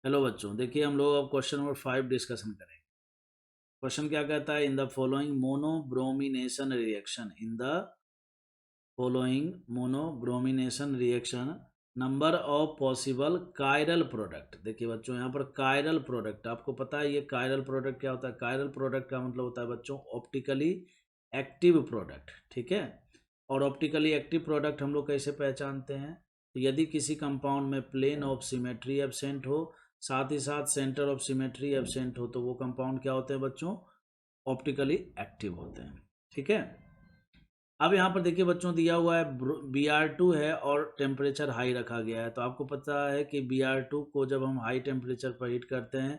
Hello बच्चों, देखिए हम लोग अब क्वेश्चन नंबर 5 डिस्कशन करेंगे। क्वेश्चन क्या कहता है? In the following monobromination reaction, in the following monobromination reaction number of possible chiral product. देखिए बच्चों, यहाँ पर कायरल प्रोडक्ट आपको पता है, ये कायरल प्रोडक्ट क्या होता है? कायरल प्रोडक्ट का मतलब होता है बच्चों ऑप्टिकली एक्टिव प्रोडक्ट, ठीक है। और ऑप्टिकली एक्टिव प्रोडक्ट हम लोग कैसे पहचानते हैं? तो यदि किसी कंपाउंड में प्लेन ऑफ सिमेट्री एब्सेंट हो, साथ ही साथ सेंटर ऑफ सिमेट्री एब्सेंट हो, तो वो कंपाउंड क्या होते हैं बच्चों? ऑप्टिकली एक्टिव होते हैं, ठीक है। अब यहाँ पर देखिए बच्चों, दिया हुआ है Br2 है और टेम्परेचर हाई रखा गया है। तो आपको पता है कि Br2 को जब हम हाई टेम्परेचर पर हीट करते हैं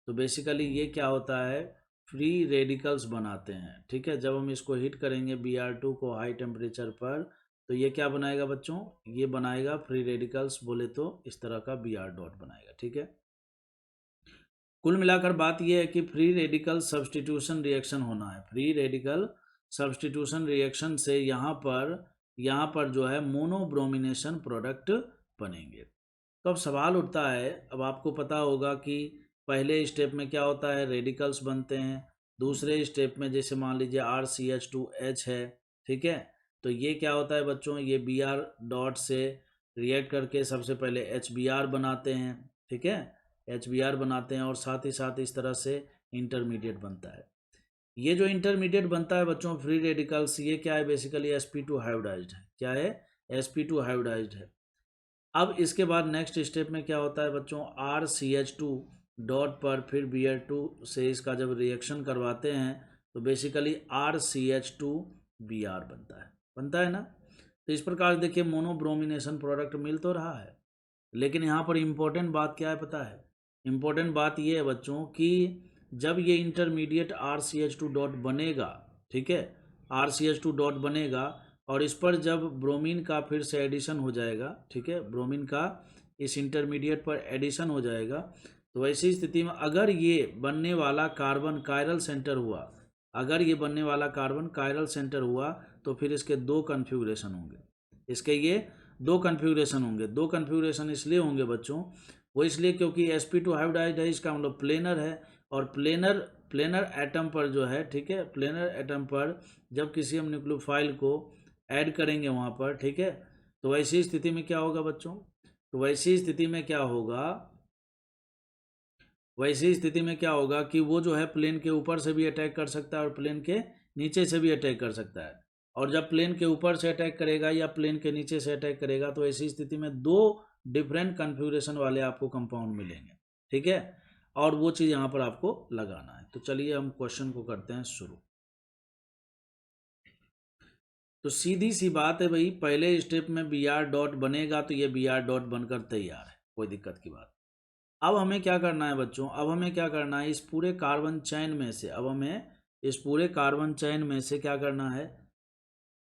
तो बेसिकली ये क्या होता है? फ्री रेडिकल्स बनाते हैं, ठीक है। जब हम इसको हीट करेंगे Br2 को हाई टेम्परेचर पर, तो ये क्या बनाएगा बच्चों? ये बनाएगा फ्री रेडिकल्स, बोले तो इस तरह का Br डॉट बनाएगा, ठीक है। कुल मिलाकर बात यह है कि फ्री रेडिकल सब्स्टिट्यूशन रिएक्शन होना है। फ्री रेडिकल सब्स्टिट्यूशन रिएक्शन से यहाँ पर जो है मोनोब्रोमिनेशन प्रोडक्ट बनेंगे। तो अब सवाल उठता है, अब आपको पता होगा कि पहले स्टेप में क्या होता है? रेडिकल्स बनते हैं। दूसरे स्टेप में जैसे मान लीजिए RCH2H है, ठीक है। तो ये क्या होता है बच्चों? ये Br डॉट से रिएक्ट करके सबसे पहले HBr बनाते हैं, ठीक है। HBr बनाते हैं और साथ ही साथ इस तरह से इंटरमीडिएट बनता है। ये जो इंटरमीडिएट बनता है बच्चों फ्री रेडिकल्स, ये क्या है? बेसिकली sp2 हाइब्रिडाइज्ड है। क्या है? sp2 हाइब्रिडाइज्ड है। अब इसके बाद नेक्स्ट स्टेप में क्या होता है बच्चों? RCH2 डॉट पर फिर Br2 से इसका जब रिएक्शन करवाते हैं तो बेसिकली RCH2Br बनता है ना। तो इस प्रकार देखिए मोनोब्रोमिनेशन प्रोडक्ट मिल तो रहा है, लेकिन यहाँ पर इम्पोर्टेंट बात क्या है पता है? इम्पोर्टेंट बात ये है बच्चों कि जब ये इंटरमीडिएट RCH2 डॉट बनेगा, ठीक है, RCH2 डॉट बनेगा और इस पर जब ब्रोमीन का फिर से एडिशन हो जाएगा, ठीक है, ब्रोमीन का इस इंटरमीडिएट पर एडिशन हो जाएगा, तो ऐसी स्थिति में अगर ये बनने वाला कार्बन कायरल सेंटर हुआ, अगर ये बनने वाला कार्बन कायरल सेंटर हुआ, तो फिर इसके दो कन्फिगुरेशन होंगे। इसके ये दो कन्फिगुरेशन होंगे। दो कन्फिगुरेशन इसलिए होंगे बच्चों, वो इसलिए क्योंकि sp2 हाइब्रिडाइज्ड है, इसका मतलब प्लेनर है। और प्लेनर एटम पर जो है, ठीक है, प्लेनर एटम पर जब किसी हम न्यूक्लियोफाइल को ऐड करेंगे वहाँ पर, ठीक है, तो वैसी स्थिति में क्या होगा बच्चों? तो वैसी स्थिति में क्या होगा? वैसी स्थिति में क्या होगा कि वो जो है प्लेन के ऊपर से भी अटैक कर सकता है और प्लेन के नीचे से भी अटैक कर सकता है। और जब प्लेन के ऊपर से अटैक करेगा या प्लेन के नीचे से अटैक करेगा तो ऐसी स्थिति में दो डिफरेंट कन्फिगरेशन वाले आपको कंपाउंड मिलेंगे, ठीक है। और वो चीज़ यहाँ पर आपको लगाना है। तो चलिए हम क्वेश्चन को करते हैं शुरू। तो सीधी सी बात है भाई, पहले स्टेप में Br डॉट बनेगा तो ये Br डॉट बनकर तैयार है, कोई दिक्कत की बात। अब हमें क्या करना है बच्चों? अब हमें क्या करना है? इस पूरे कार्बन चैन में से अब हमें इस पूरे कार्बन चैन में से क्या करना है?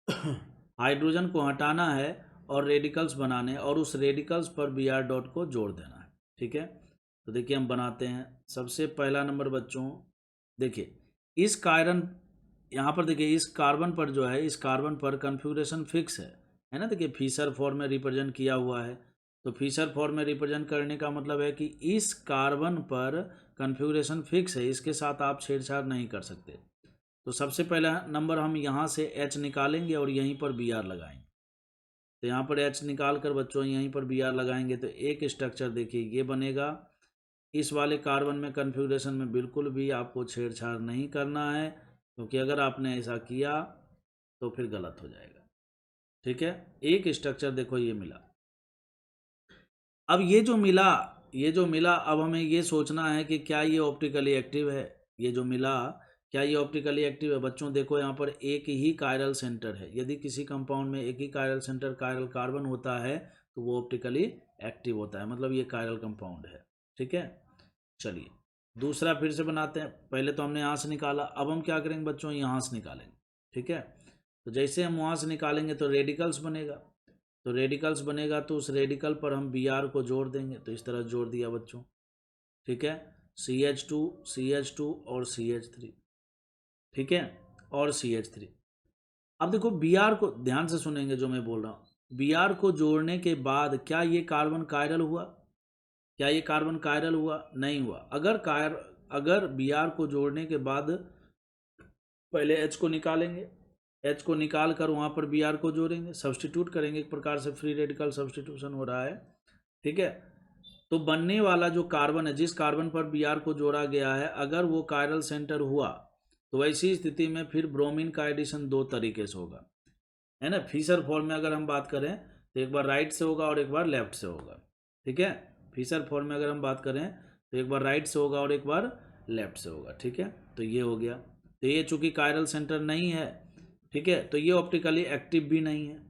हाइड्रोजन को हटाना है और रेडिकल्स बनाने, और उस रेडिकल्स पर Br डॉट को जोड़ देना है, ठीक है। तो देखिए हम बनाते हैं। सबसे पहला नंबर बच्चों, देखिए इस कार्बन, यहाँ पर देखिए इस कार्बन पर जो है, इस कार्बन पर कन्फिग्रेशन फिक्स है ना। देखिए फिशर फॉर्म में रिप्रेजेंट किया हुआ है। तो फिशर फॉर्म में रिप्रेजेंट करने का मतलब है कि इस कार्बन पर कन्फिग्रेशन फिक्स है, इसके साथ आप छेड़छाड़ नहीं कर सकते। तो सबसे पहला नंबर हम यहाँ से H निकालेंगे और यहीं पर Br लगाएंगे। तो यहाँ पर H निकाल कर बच्चों यहीं पर Br लगाएंगे तो एक स्ट्रक्चर देखिए ये बनेगा। इस वाले कार्बन में कन्फिग्रेशन में बिल्कुल भी आपको छेड़छाड़ नहीं करना है, क्योंकि अगर आपने ऐसा किया तो फिर गलत हो जाएगा, ठीक है। एक स्ट्रक्चर देखो ये मिला। अब ये जो मिला अब हमें ये सोचना है कि क्या ये ऑप्टिकली एक्टिव है? ये जो मिला, क्या ये ऑप्टिकली एक्टिव है? बच्चों देखो यहाँ पर एक ही कायरल सेंटर है। यदि किसी कंपाउंड में एक ही कायरल सेंटर कायरल कार्बन होता है तो वो ऑप्टिकली एक्टिव होता है, मतलब ये कायरल कंपाउंड है, ठीक है। चलिए दूसरा फिर से बनाते हैं। पहले तो हमने यहाँ से निकाला, अब हम क्या करेंगे बच्चों? यहाँ से निकालेंगे, ठीक है। तो जैसे हम वहाँ से निकालेंगे तो रेडिकल्स बनेगा। तो रेडिकल्स बनेगा तो उस रेडिकल पर हम Br को जोड़ देंगे। तो इस तरह जोड़ दिया बच्चों, ठीक है। CH2 और CH3, ठीक है, और CH3। अब देखो Br को ध्यान से सुनेंगे जो मैं बोल रहा हूँ। Br को जोड़ने के बाद क्या ये कार्बन कायरल हुआ? क्या ये कार्बन कायरल हुआ? नहीं हुआ। अगर Br को जोड़ने के बाद पहले H को निकालेंगे, H को निकाल कर वहाँ पर Br को जोड़ेंगे, सब्सटीट्यूट करेंगे, एक प्रकार से फ्री रेडिकल सब्सटीट्यूशन हो रहा है, ठीक है। तो बनने वाला जो कार्बन है, जिस कार्बन पर Br को जोड़ा गया है, अगर वो कायरल सेंटर हुआ तो वैसी स्थिति में फिर ब्रोमीन का एडिशन दो तरीके से होगा, है ना। फिशर फॉर्म में अगर हम बात करें तो एक बार राइट से होगा और एक बार लेफ्ट से होगा, ठीक है। फिशर फॉर्म में अगर हम बात करें तो एक बार राइट से होगा और एक बार लेफ्ट से होगा, ठीक है। तो ये हो गया। तो ये चूंकि कायरल सेंटर नहीं है, ठीक है, तो ये ऑप्टिकली एक्टिव भी नहीं है,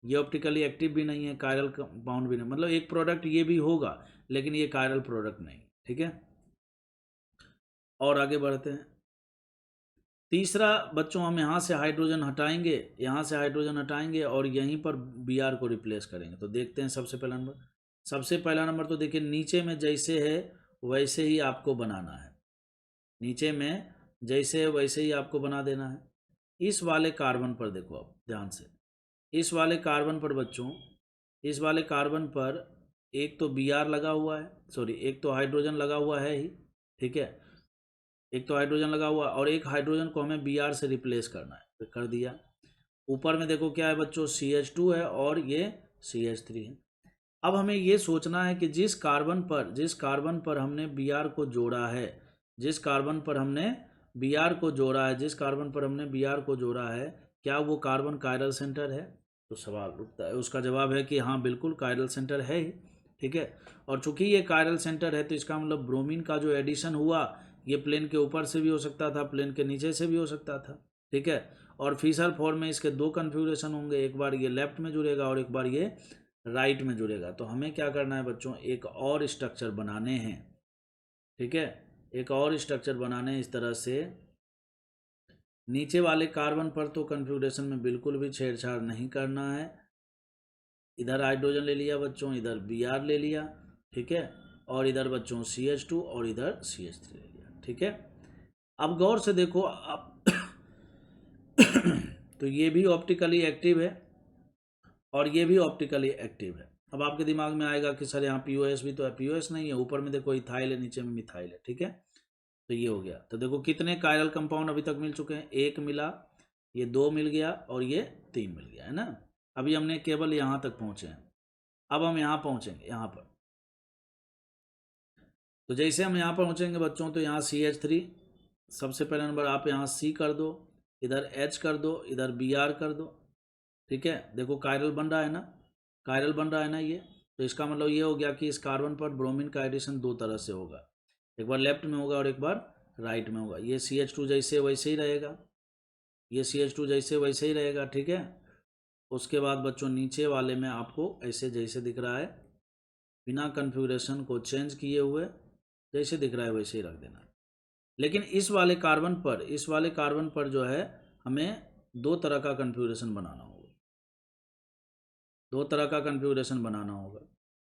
ये ऑप्टिकली एक्टिव भी नहीं है, कायरल कंपाउंड भी नहीं, मतलब एक प्रोडक्ट ये भी होगा लेकिन ये कायरल प्रोडक्ट नहीं, ठीक है। और आगे बढ़ते हैं। तीसरा बच्चों, हम यहाँ से हाइड्रोजन हटाएंगे, यहाँ से हाइड्रोजन हटाएंगे और यहीं पर Br को रिप्लेस करेंगे। तो देखते हैं सबसे पहला नंबर तो देखिए, नीचे में जैसे है वैसे ही आपको बनाना है, नीचे में जैसे है वैसे ही आपको बना देना है। इस वाले कार्बन पर देखो आप ध्यान से, इस वाले कार्बन पर बच्चों, इस वाले कार्बन पर एक तो Br लगा हुआ है, सॉरी एक तो हाइड्रोजन लगा हुआ है ही, ठीक है, एक तो हाइड्रोजन लगा हुआ और एक हाइड्रोजन को हमें Br से रिप्लेस करना है, तो कर दिया। ऊपर में देखो क्या है बच्चों, CH2 है और ये CH3 है। अब हमें ये सोचना है कि जिस कार्बन पर हमने Br को जोड़ा है, जिस कार्बन पर हमने Br को जोड़ा है, जिस कार्बन पर हमने Br को जोड़ा है, क्या वो कार्बन कायरल सेंटर है? तो सवाल उठता है, उसका जवाब है कि हाँ बिल्कुल कायरल सेंटर है ही, ठीक है। और चूंकि ये कायरल सेंटर है तो इसका मतलब ब्रोमीन का जो एडिशन हुआ ये प्लेन के ऊपर से भी हो सकता था, प्लेन के नीचे से भी हो सकता था, ठीक है। और फिशर फॉर्म में इसके दो कन्फिगरेशन होंगे, एक बार ये लेफ्ट में जुड़ेगा और एक बार ये राइट में जुड़ेगा। तो हमें क्या करना है बच्चों, एक और स्ट्रक्चर बनाने हैं, ठीक है, एक और स्ट्रक्चर बनाने हैं इस तरह से। नीचे वाले कार्बन पर तो कन्फिगरेशन में बिल्कुल भी छेड़छाड़ नहीं करना है। इधर हाइड्रोजन ले लिया बच्चों, इधर Br ले लिया, ठीक है, और इधर बच्चों CH2 और इधर CH3 ले लिया, ठीक है। अब गौर से देखो अब तो ये भी ऑप्टिकली एक्टिव है और ये भी ऑप्टिकली एक्टिव है। अब आपके दिमाग में आएगा कि सर यहाँ POS भी तो है, POS नहीं है, ऊपर में देखो इथाइल है, नीचे में मिथाइल है, ठीक है। तो ये हो गया। तो देखो कितने कायरल कंपाउंड अभी तक मिल चुके हैं, एक मिला, ये दो मिल गया और ये तीन मिल गया, है ना। अभी हमने केवल यहाँ तक पहुँचे हैं, अब हम यहाँ पहुँचेंगे, यहाँ पर। तो जैसे हम यहाँ पर पहुँचेंगे बच्चों तो यहाँ CH3, सबसे पहला नंबर आप यहाँ C कर दो, इधर H कर दो, इधर Br कर दो, ठीक है। देखो कायरल बन रहा है ना, कायरल बन रहा है ना ये। तो इसका मतलब ये हो गया कि इस कार्बन पर ब्रोमीन का एडिशन दो तरह से होगा, एक बार लेफ्ट में होगा और एक बार राइट में होगा। ये CH2 जैसे वैसे ही रहेगा, ये CH2 जैसे वैसे ही रहेगा, ठीक है। उसके बाद बच्चों नीचे वाले में आपको ऐसे जैसे दिख रहा है, बिना कन्फिगरेशन को चेंज किए हुए जैसे दिख रहा है वैसे ही रख देना। लेकिन इस वाले कार्बन पर जो है हमें दो तरह का कन्फिगरेशन बनाना होगा, दो तरह का कन्फिगरेशन बनाना होगा।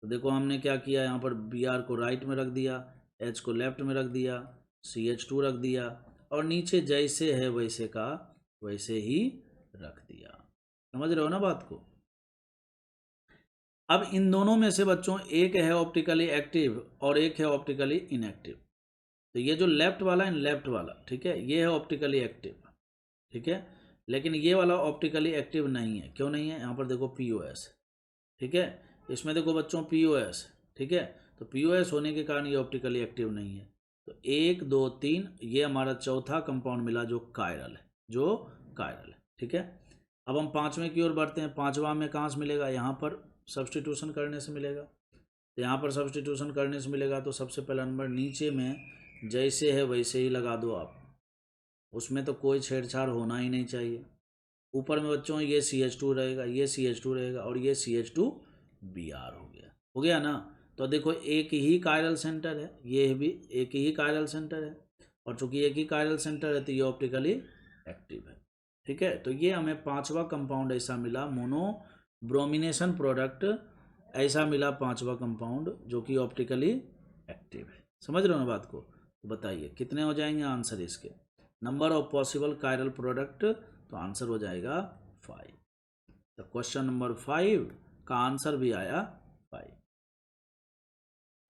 तो देखो हमने क्या किया, यहाँ पर Br को राइट में रख दिया, H को लेफ्ट में रख दिया, CH2 रख दिया और नीचे जैसे है वैसे का वैसे ही रख दिया। समझ रहे हो ना बात को। अब इन दोनों में से बच्चों एक है ऑप्टिकली एक्टिव और एक है ऑप्टिकली इनएक्टिव। तो ये जो लेफ्ट वाला है, लेफ्ट वाला, ठीक है, ये है ऑप्टिकली एक्टिव, ठीक है। लेकिन ये वाला ऑप्टिकली एक्टिव नहीं है। क्यों नहीं है? यहाँ पर देखो POS, ठीक है, इसमें देखो बच्चों POS, ठीक है। तो POS होने के कारण ये ऑप्टिकली एक्टिव नहीं है। तो 1 2 3 ये हमारा चौथा कंपाउंड मिला जो कायरल है, ठीक है। अब हम पांचवें की ओर बढ़ते हैं। पांचवा में कहाँ से मिलेगा? यहाँ पर सब्सटीट्यूशन करने से मिलेगा। तो यहाँ पर सब्सटीट्यूशन करने से मिलेगा तो सबसे पहला नंबर नीचे में जैसे है वैसे ही लगा दो आप, उसमें तो कोई छेड़छाड़ होना ही नहीं चाहिए। ऊपर में बच्चों ये CH2 रहेगा, ये CH2 रहेगा और ये CH2 Br हो गया ना। तो देखो एक ही कायरल सेंटर है, ये भी एक ही कायरल सेंटर है और चूंकि एक ही कायरल सेंटर है तो ये ऑप्टिकली एक्टिव है, ठीक है। तो ये हमें पांचवा कंपाउंड ऐसा मिला, मोनो ब्रोमिनेशन प्रोडक्ट ऐसा मिला, पांचवा कंपाउंड जो कि ऑप्टिकली एक्टिव है। समझ रहे हो ना बात को। तो बताइए कितने हो जाएंगे आंसर इसके, number of possible chiral product. तो आंसर हो जाएगा 5। तो क्वेश्चन नंबर 5 का आंसर भी आया 5।